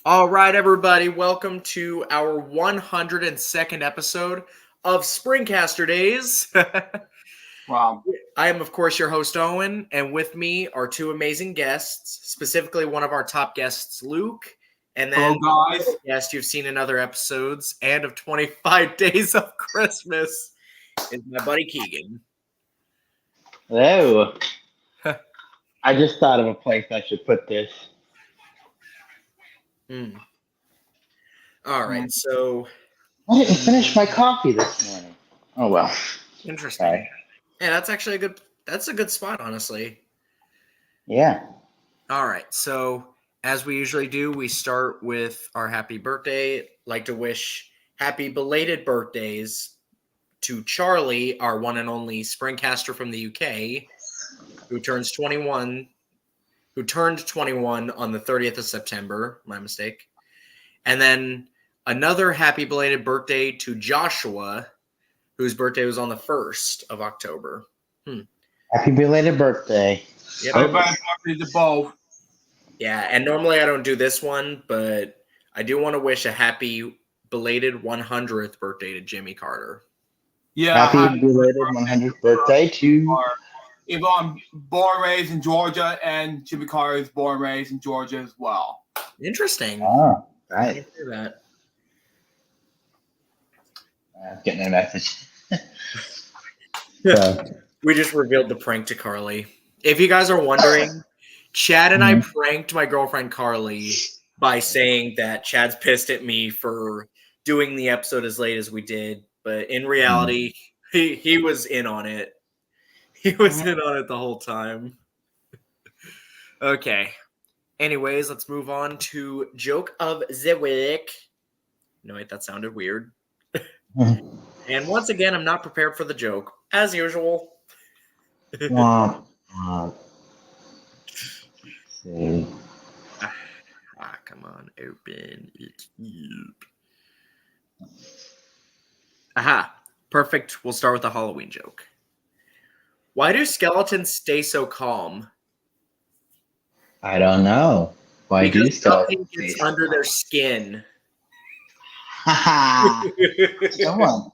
All right, everybody, welcome to our 102nd episode of SpringCasturdays. Wow. I am, of course, your host, Owen, and with me are two amazing guests, specifically one of our top guests, Luke, and then Hello, guys. guest you've seen in other episodes and of 25 Days of Christmas is my buddy Keegan. Hello. I just thought of a place I should put this. All right, so I didn't finish my coffee this morning. Oh well. interesting. Sorry. Yeah, that's actually a good spot, honestly. Yeah. All right. So, as we usually do, we start with our happy birthday. Like to wish happy belated birthdays to Charlie, our one and only Springcaster from the UK, who turned 21 on the 30th of September. My mistake. And then another happy belated birthday to Joshua, whose birthday was on the 1st of October. Happy belated birthday. Yep. Everybody birthday to both. Yeah, and normally I don't do this one, but I do want to wish a happy belated 100th birthday to Jimmy Carter. Yeah. Happy belated 100th birthday to. Even I'm born and raised in Georgia, and Jimmy Carter is born and raised in Georgia as well. Interesting. Oh, I right. didn't hear that. I'm getting a message. So, We just revealed the prank to Carly. If you guys are wondering, Chad and I pranked my girlfriend Carly by saying that Chad's pissed at me for doing the episode as late as we did, but in reality, he was in on it. He was in on it the whole time. Okay. Anyways, let's move on to Joke of the Week. No, wait, that sounded weird. And once again, I'm not prepared for the joke, as usual. womp, womp. Let's see. Come on, open it up. Aha, perfect. We'll start with the Halloween joke. Why do skeletons stay so calm? I don't know. Why do you Because still? nothing gets under their skin. Haha. Come on.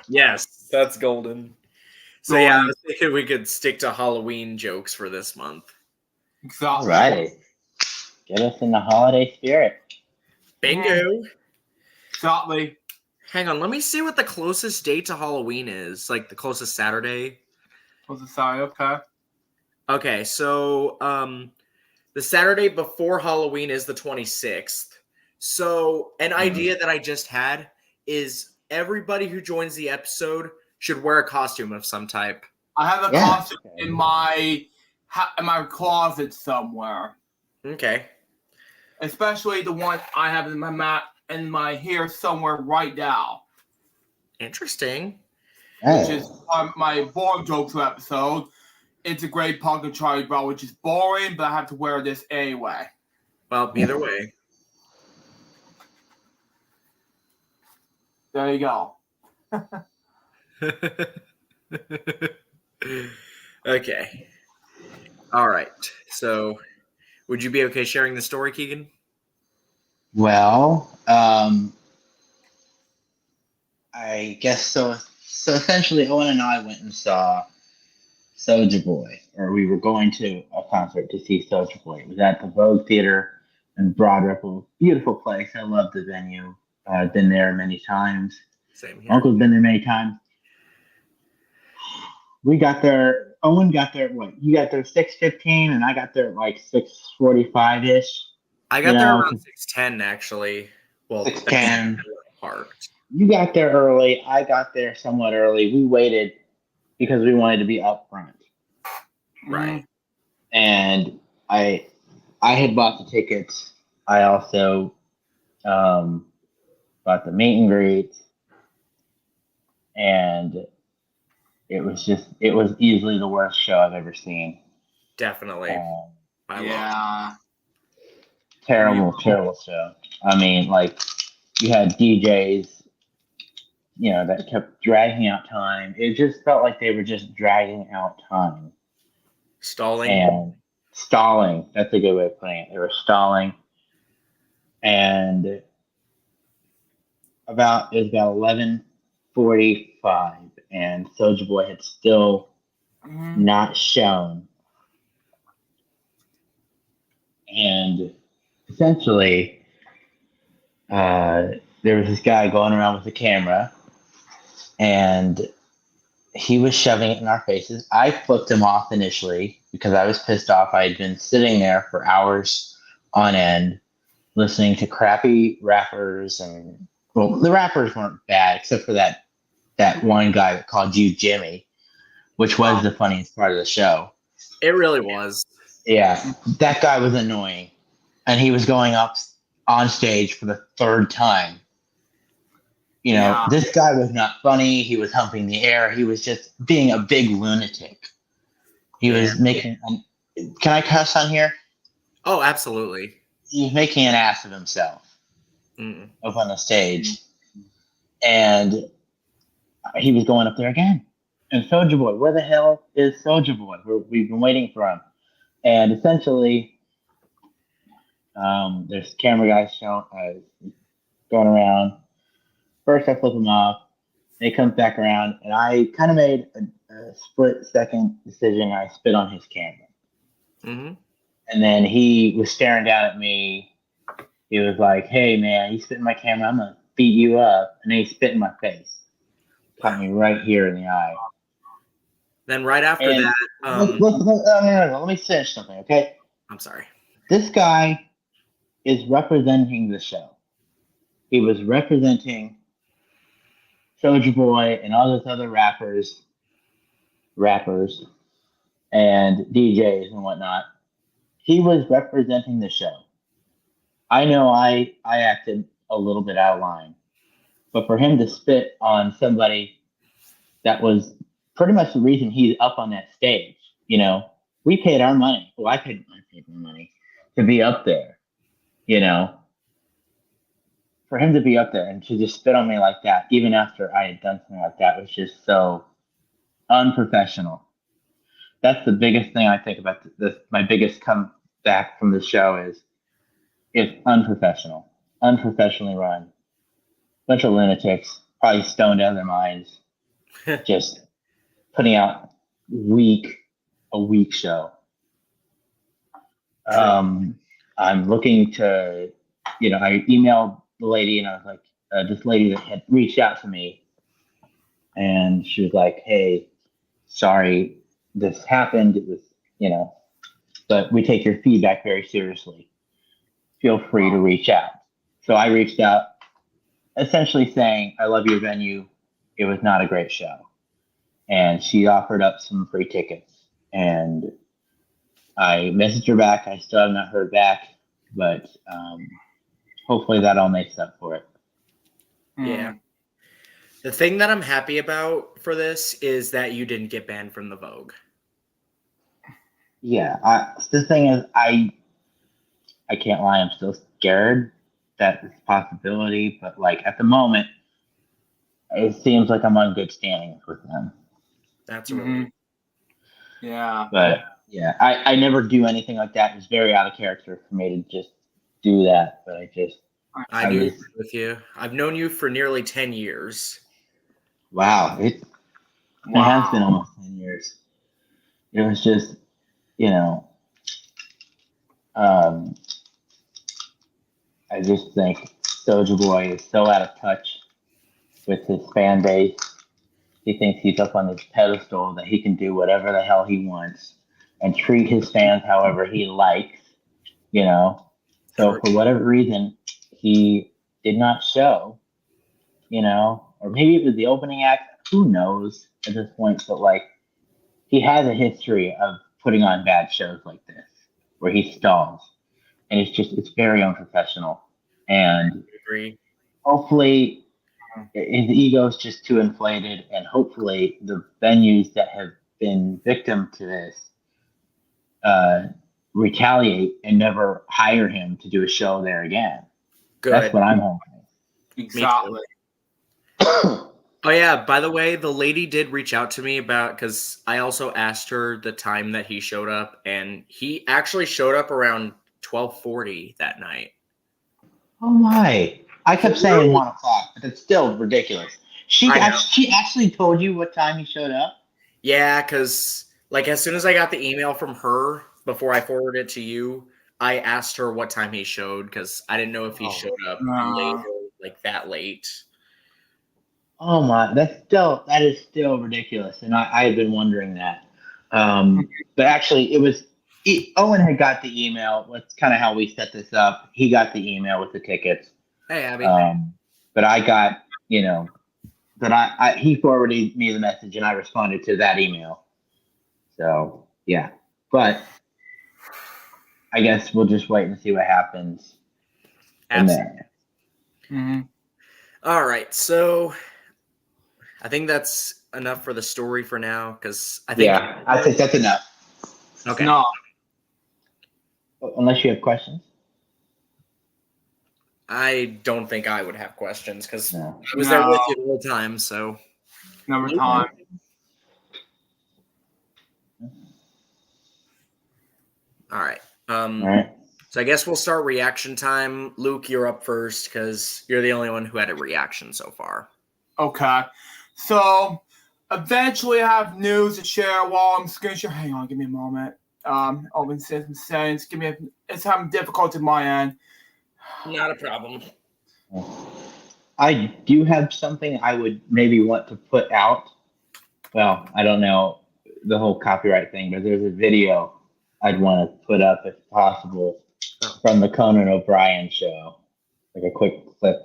Yes, that's golden. So yeah, I was thinking we could stick to Halloween jokes for this month. All right. Get us in the holiday spirit. Bingo. Exactly. Hang on, let me see what the closest date to Halloween is. Like the closest Saturday. What's the sign? Okay. Okay, so the Saturday before Halloween is the 26th. So an idea that I just had is everybody who joins the episode should wear a costume of some type. I have a costume in my closet somewhere. Okay. Especially the one I have in my hair somewhere right now. Interesting. Which is my boring jokes episode. It's a great Pumpkin Charlie Brown, which is boring, but I have to wear this anyway. Well, either way. There you go. Okay. All right. So, would you be okay sharing the story, Keegan? Well, I guess so. So essentially, Owen and I went and saw Soulja Boy, or we were going to a concert to see Soulja Boy. It was at the Vogue Theater in Broad Ripple. Beautiful place. I love the venue. I've been there many times. Same here. Uncle's been there many times. We got there. Owen got there. What? You got there 6:15, and I got there at like 6:45-ish. I got there around 6:10, actually. Well, 6:10. Parked. You got there early. I got there somewhat early. We waited because we wanted to be up front. Right. And I had bought the tickets. I also bought the meet and greet. And it was easily the worst show I've ever seen. Definitely. Terrible show. I mean, like, you had DJs, that kept dragging out time. It just felt like they were just dragging out time. Stalling. And stalling. That's a good way of putting it. They were stalling. And it was about 11:45, and Soulja Boy had still not shown. And essentially, there was this guy going around with a camera, and he was shoving it in our faces. I flipped him off initially because I was pissed off. I had been sitting there for hours on end listening to crappy rappers, and well, the rappers weren't bad except for that one guy that called you Jimmy, which was the funniest part of the show. It really was. Yeah, that guy was annoying, and he was going up on stage for the third time. You know, this guy was not funny. He was humping the air. He was just being a big lunatic. He was making. Can I cuss on here? Oh, absolutely. He was making an ass of himself up on the stage, and he was going up there again. And Soulja Boy, where the hell is Soulja Boy? We've been waiting for him. And essentially, there's camera guys going around. First, I flip him off. Then he comes back around, and I kind of made a split-second decision. I spit on his camera. Mm-hmm. And then he was staring down at me. He was like, "Hey, man, you spit in my camera. I'm going to beat you up." And then he spit in my face. Caught me right here in the eye. Then right after that... No, let me finish something, okay? I'm sorry. This guy is representing the show. He was representing Soulja Boy and all those other rappers, and DJs and whatnot. He was representing the show. I know I acted a little bit out of line, but for him to spit on somebody that was pretty much the reason he's up on that stage, you know, we paid our money. Well, I paid my money to be up there, you know. For him to be up there and to just spit on me like that, even after I had done something like that, was just so unprofessional. That's the biggest thing I think about this. My biggest comeback from the show is it's unprofessional, unprofessionally run. Bunch of lunatics, probably stoned out of their minds, just putting out a weak show. I'm looking to, you know, I emailed the lady and I was like, this lady that had reached out to me, and she was like, "Hey, sorry, this happened. It was, you know, but we take your feedback very seriously. Feel free to reach out." So I reached out, essentially saying, "I love your venue. It was not a great show." And she offered up some free tickets. And I messaged her back. I still have not heard back, but hopefully that all makes up for it. Yeah. The thing that I'm happy about for this is that you didn't get banned from the Vogue. Yeah. The thing is, I can't lie. I'm still scared that it's a possibility, but like at the moment, it seems like I'm on good standing with them. That's really... Yeah. But yeah, I never do anything like that. It's very out of character for me to just do that. But I do agree with you. I've known you for nearly 10 years. Wow. It has been almost 10 years. It was just, you know, I just think Soulja Boy is so out of touch with his fan base. He thinks he's up on this pedestal that he can do whatever the hell he wants and treat his fans however he likes, you know. So for whatever reason, he did not show, you know, or maybe it was the opening act. Who knows at this point? But like, he has a history of putting on bad shows like this, where he stalls, and it's very unprofessional. And hopefully, his ego is just too inflated, and hopefully, the venues that have been victim to this retaliate and never hire him to do a show there again. Good. That's what I'm hoping. Exactly. Oh yeah, by the way, the lady did reach out to me because I also asked her the time that he showed up, and he actually showed up around 12:40 that night. Oh my! I kept saying 1 o'clock, but it's still ridiculous. She I know. she actually told you what time he showed up. Yeah, because like as soon as I got the email from her before I forwarded it to you, I asked her what time he showed because I didn't know if he showed up Nah. later, like that late. Oh my! That is still ridiculous, and I had been wondering that. But actually, Owen had got the email. That's kind of how we set this up. He got the email with the tickets. Hey, Abby. But I got, but he forwarded me the message and I responded to that email. So yeah, but I guess we'll just wait and see what happens from there. Mm-hmm. All right, so I think that's enough for the story for now because I think that's enough. Okay. No. Unless you have questions. I don't think I would have questions because No. I was there with you the whole time. So Never time. all right. All right. So I guess we'll start reaction time. Luke, you're up first because you're the only one who had a reaction so far. Okay. So eventually I have news to share while I'm screen share. Hang on, give me a moment. Open system settings. It's having difficulty on my end. Not a problem. I do have something I would maybe want to put out. Well, I don't know the whole copyright thing, but there's a video I'd want to put up if possible from the Conan O'Brien show, like a quick clip.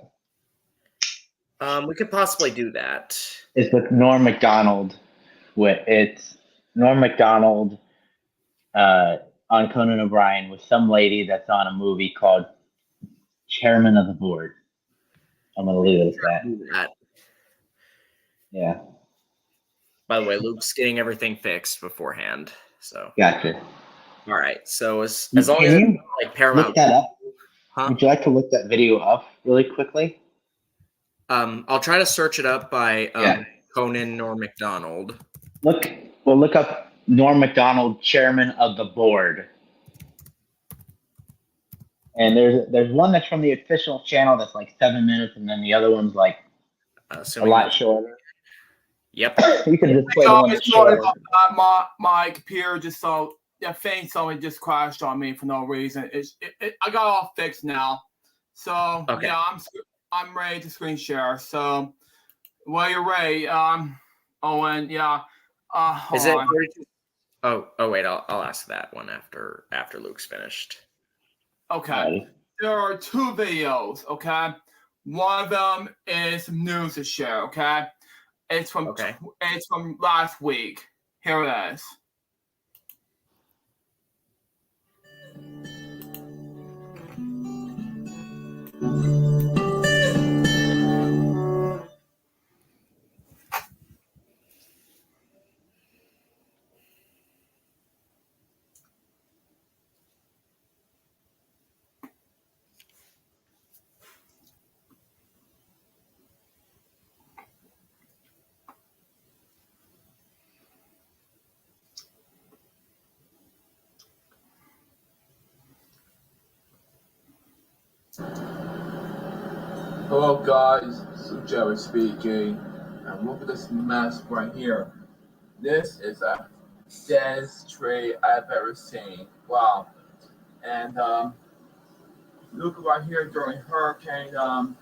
We could possibly do that. It's with Norm Macdonald. It's Norm Macdonald on Conan O'Brien with some lady that's on a movie called Chairman of the Board. I'm gonna leave it at that. Yeah. By the way, Luke's getting everything fixed beforehand. So Gotcha. All right. So as long as you like Paramount, look that up? Huh? Would you like to look that video up really quickly? I'll try to search it up by Conan or McDonald. Look up Norm Macdonald, Chairman of the Board. And there's one that's from the official channel that's like 7 minutes, and then the other one's like a lot shorter. Yep. You can just play the one that's shorter. My computer just thing suddenly just crashed on me for no reason. I got all fixed now, so okay. Yeah, I'm ready to screen share. So, well, you're ready. Owen, yeah. Is it? Oh, wait. I'll ask that one after Luke's finished. Okay. There are 2 videos. Okay. One of them is news to share. Okay. It's from last week. Here it is. Hello guys, this is Jerry speaking, and look at this mess right here. This is the deadest tree I've ever seen. Wow. And look right here during hurricane, the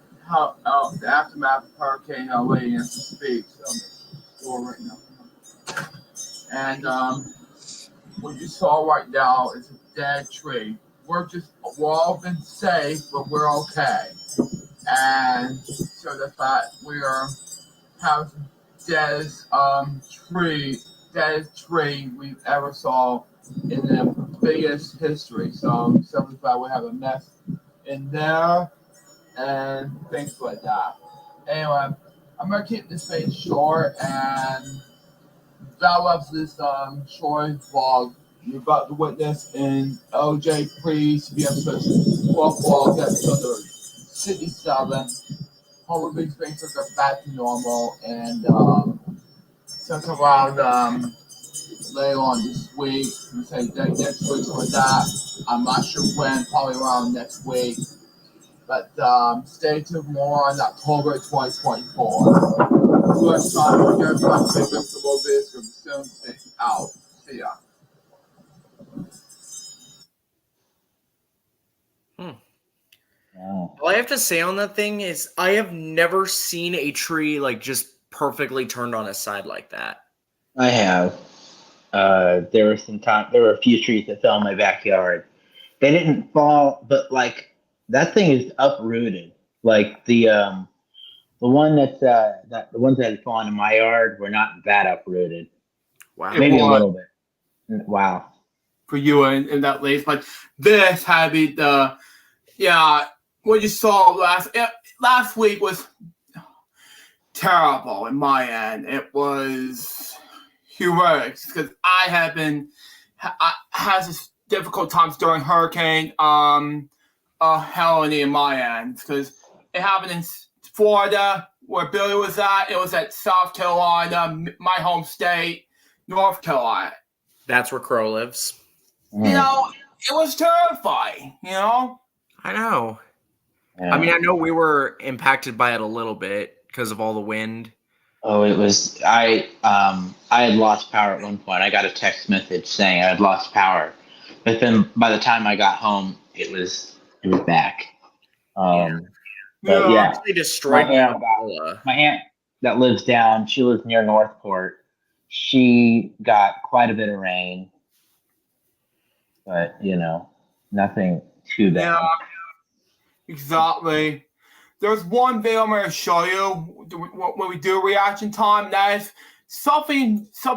aftermath of Hurricane Helene as we speak. So, right now. And what you saw right now is a dead tree. We're all been safe, but we're okay. And so the fact we have deadest tree we've ever saw in the biggest history. So the fact we have a mess in there and things like that. Anyway, I'm gonna keep this thing short, and that was this short vlog you're about to witness in OJ Priest episode 12 vlog episode 67. Hopefully these things are back to normal, and sometime around later on this week, we say next week or that. I'm not sure when, probably around next week. But stay tuned for more on October 2024. US time, here's my favorite little bit from film station out. See ya. Wow. All I have to say on that thing is I have never seen a tree like just perfectly turned on its side like that. I have. There were a few trees that fell in my backyard. They didn't fall, but like that thing is uprooted. Like the one the ones that had fallen in my yard were not that uprooted. Wow. Maybe a little bit. Wow. For you in that place, but this had to be what you saw last week was terrible in my end. It was heroic because I had some difficult times during Hurricane Helene in my end because it happened in Florida where Billy was at. It was at South Carolina, my home state, North Carolina. That's where Crow lives. You know, it was terrifying, you know? I know. Yeah. I mean, I know we were impacted by it a little bit because of all the wind. Oh, it was. I had lost power at one point. I got a text message saying I had lost power, but then by the time I got home, it was back. But yeah, They destroyed my aunt that lives down. She lives near Northport. She got quite a bit of rain, but nothing too bad. Yeah, exactly. There's one video I'm going to show you when we do reaction time. That is some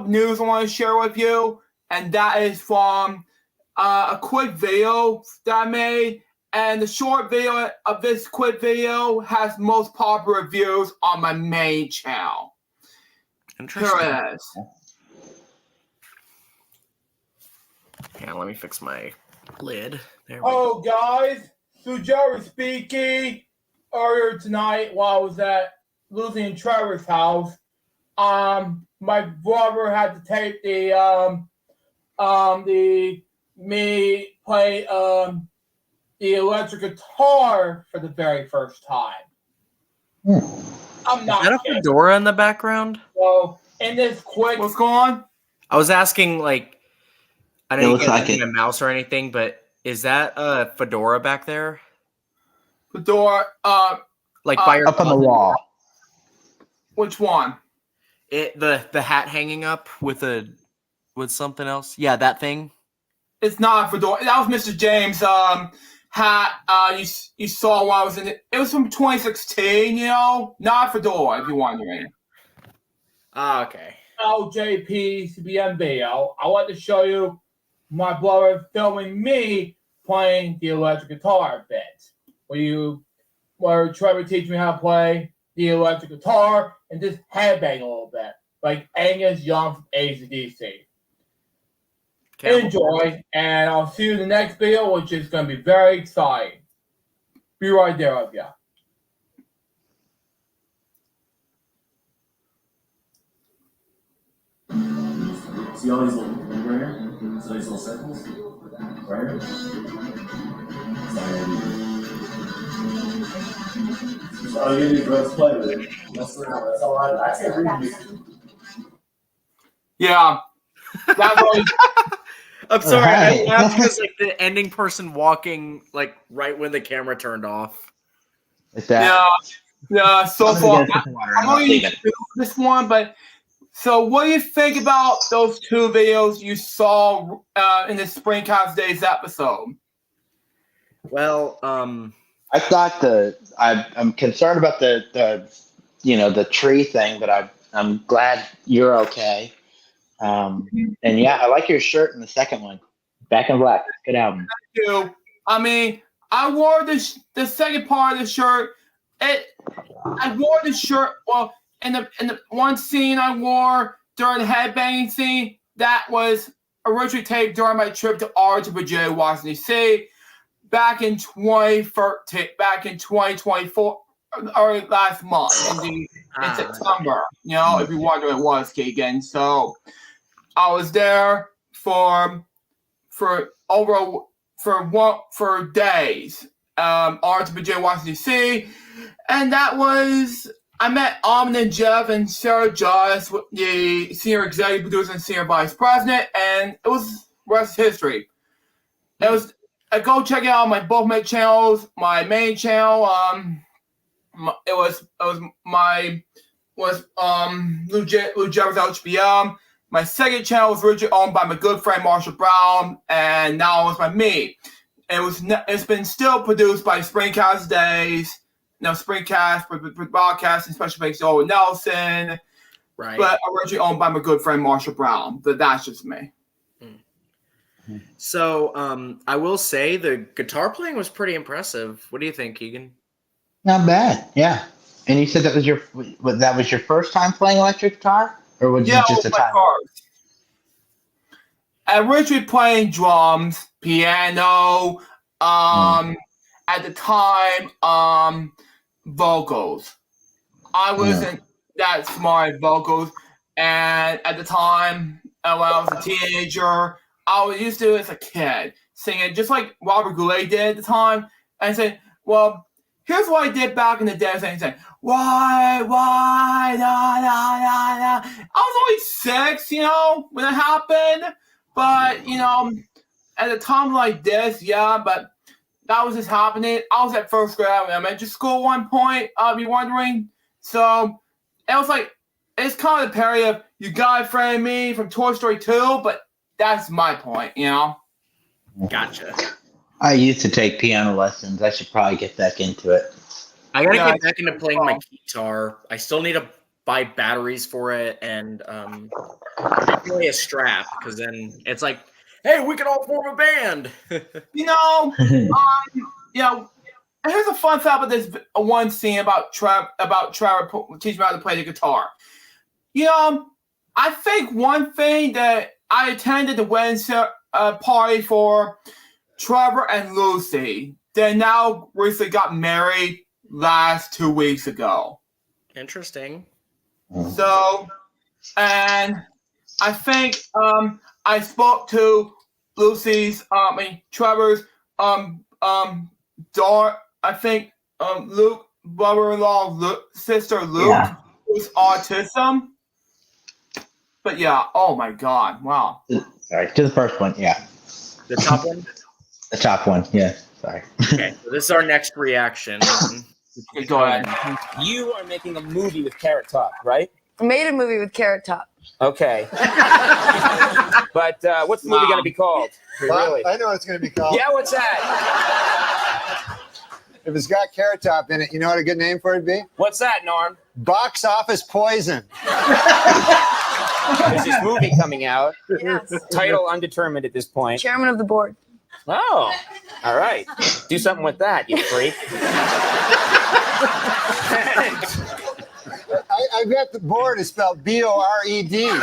news I want to share with you, and that is from a quick video that I made. And the short video of this quick video has most popular views on my main channel. Interesting. Here it is. Yeah, let me fix my lid. There we Oh, guys, so Jerry speaking. Earlier tonight, while I was at Lucy and Trevor's house, my brother had to take me play the electric guitar for the very first time. I'm not Is that a kidding. fedora in the background? So in this quick, What's going on? I was asking, like, I It know you looks can't like see it. my mouse or anything, but is that a fedora back there? The door. Like by your Up on the closet? wall. Which one? The hat hanging up with something else? Yeah, that thing. It's not a fedora. That was Mr. James' hat. You saw while I was in it. It was from 2016. Not a fedora. If you're wondering. Ah, okay. LJP CBN video, I want to show you my brother filming me playing the electric guitar bit. Where Trevor teach me how to play the electric guitar and just headbang a little bit, like Angus Young from AC/DC. Enjoy, and I'll see you in the next video, which is going to be very exciting. Be right there with ya. See all these little right here? See all these little circles? Right here? So all you do is play with it. That's all I can't read music. Yeah. That's always, I'm sorry, Right. I laughed because like the ending person walking like right when the camera turned off. Is that? yeah. So I'm gonna far, get a sip of water I'm and I'll only take it. this one, but so what do you think about those two videos you saw in the SpringCasturdays episode? Well, I thought I'm concerned about the tree thing, but I'm glad you're okay. And yeah, I like your shirt in the second one. Back in Black. Good album. I mean, I wore the second part of the shirt. I wore the shirt. Well, in the one scene I wore during the headbanging scene, that was originally taped during my trip to Virginia, Washington D.C. back in 2024, or last month in September. If you wonder what it was, Keegan. So I was there for days, Arts Virginia, Washington D.C. And that was, I met Almond and Jeff and Sarah Joss, the senior executive producer and senior vice president, and it was rest history. It was, go check it out on both my channels. My main channel, Lou Jeff with HBM. My second channel was originally owned by my good friend Marshall Brown, and now it's by me. It's been still produced by SpringCasturdays, Springcast broadcasting special thanks to Owen Nelson, right? But originally owned by my good friend Marshall Brown. But that's just me. So I will say the guitar playing was pretty impressive. What do you think, Keegan? Not bad, yeah. And you said that was your first time playing electric guitar, or was it just a time? I originally playing drums, piano, at the time, vocals. I wasn't that smart at vocals, and at the time, when I was a teenager, I was used to it as a kid, singing just like Robert Goulet did at the time, and saying, well, here's what I did back in the day, saying, why, da, da, da, da. I was only 6, when it happened, but, at a time like this, but that was just happening. I was at first grade when I went to school at one point, I'll be wondering. So, it was like, it's kind of the parody of, you gotta frame me from Toy Story 2, but that's my point, Gotcha. I used to take piano lessons. I should probably get back into it. I gotta get back into playing my guitar. I still need to buy batteries for it and definitely a strap, because then it's like, hey, we can all form a band. Here's a fun fact about this one scene about Trevor teaching me how to play the guitar. I think one thing that I attended the wedding party for Trevor and Lucy. They now recently got married last 2 weeks ago. Interesting. So, and I think I spoke to Lucy's, Trevor's daughter. I think Luke, brother-in-law, sister Luke, who's autism. But yeah, oh my God, wow. Sorry, to the first one, yeah. The top one? The top one, yeah. Sorry. Okay, so this is our next reaction. Okay, go ahead. You are making a movie with Carrot Top, right? I made a movie with Carrot Top. Okay. But what's the movie going to be called? Well, I know what it's going to be called. Yeah, what's that? If it's got Carrot Top in it, you know what a good name for it would be? What's that, Norm? Box Office Poison. There's this movie coming out. Yes. Title undetermined at this point. Chairman of the board. Oh, all right. Do something with that, you freak. I bet the board is spelled B-O-R-E-D. Okay,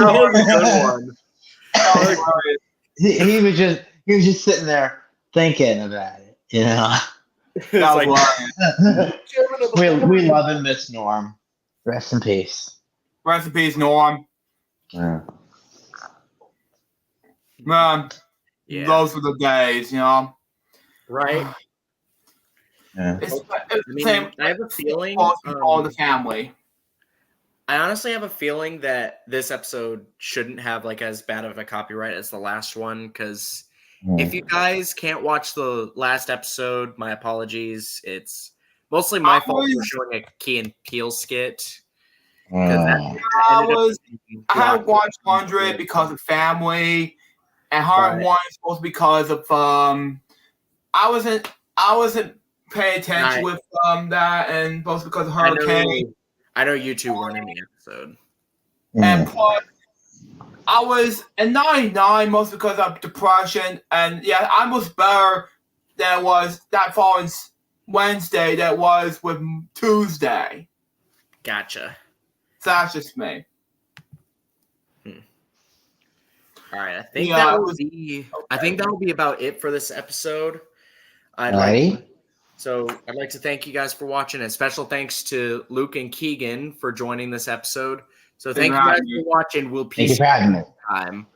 that was a good one. He was just sitting there thinking about it, We love and miss Norm. Rest in peace. Rest in peace, Norm. Yeah. Man, those were the days, Right? Yeah. It's I have a feeling all the family. I honestly have a feeling that this episode shouldn't have as bad of a copyright as the last one, because if you guys can't watch the last episode, my apologies. It's mostly my fault for showing a Key and Peele skit. I had watched 100 because of family, and 101 is supposed to be because of I wasn't paying attention with that, and both because of hurricane. I know you two weren't in the episode. And plus, I was in 99 mostly because of depression, and I was better than it was that following Wednesday that was with Tuesday. Gotcha. So that's just me. All right, I think that'll be about it for this episode. So I'd like to thank you guys for watching, and special thanks to Luke and Keegan for joining this episode. So thank you guys for watching. We'll peace out next time.